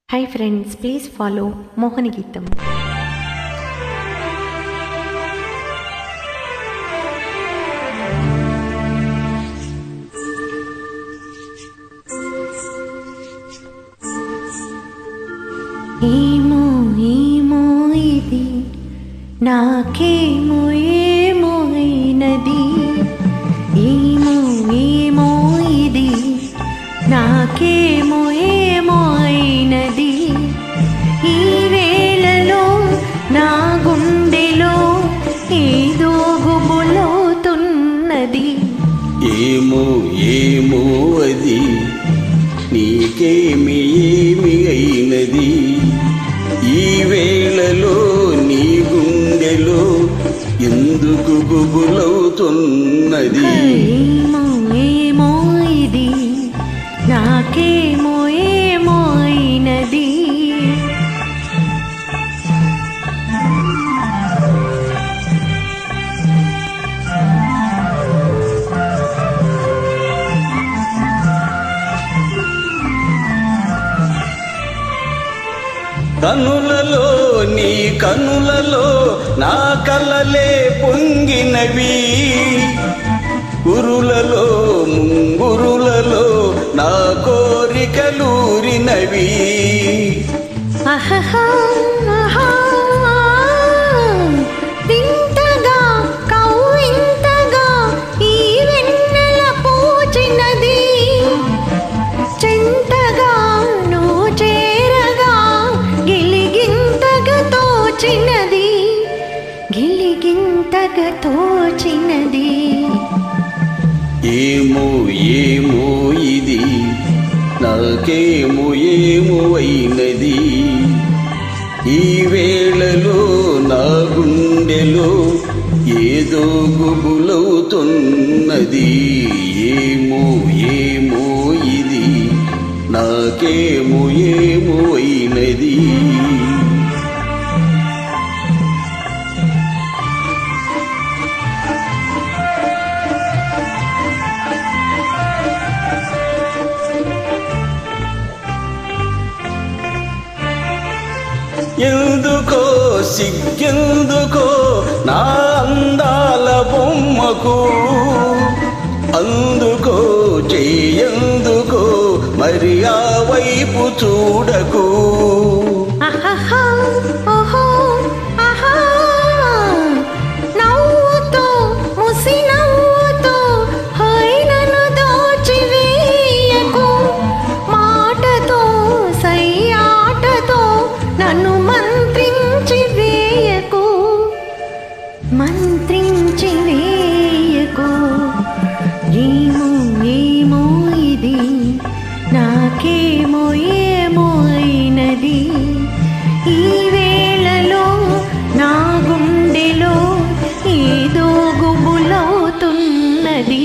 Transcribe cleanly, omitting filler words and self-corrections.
Hi friends, please follow Mohani Geetam. ఏమో ఏమో ఇది నాకేమో ఏమో అయినది ఏమో ఏమో ఇది నాకేమో ఏమో అయినది ఈ వేళలో నా గుండెలో ఏదో గుబులవుతున్నది ఏమో ఏమో అది నీకేమి ఏమి అయినది ఈ వేళలో నీ గుండెలో ఎందుకు గుబులవుతున్నది ఏమో ఏమో ఇది నాకేమో ఏమో అయినది కనులలో నీ కనులలో నా కలలే పొంగినవి గురులలో ముంగురులలో నా కోరికలూరినవి అహహా అహా వింతగా కౌవింతగా ఈ వెన్నెల పూచినది చెంతగా నువ్వు చేరగా గిలిగింతగా తోచినది గిలిగింతగా తోచినది ఏమో ఏమో ఇది నాకేమో ఏమో అయినది ఈ వేళలో నా గుండెలో ఏదో గుబులవుతున్నది ఏమో ఏమో ఇది నాకేమో ఏమో అయినది ఎందుకో సిగ్గెందుకో నా అందాల బొమ్మకు అందుకో చెయ్యందుకో మరి ఆ వైపు చూడకు అహహా ఓహో ఆహా నవ్వుతో ముసి నవ్వుతో హైనను దోచివేయకు మాటతో సయ్యాటతో నన్ను మంత్రించి వేయకు మంత్రించి వేయకు ఏమో ఏమో ఇది నాకేమో ఏమో అయినది ఈ వేళలో నా గుండెలో ఏదో గుబులవుతున్నది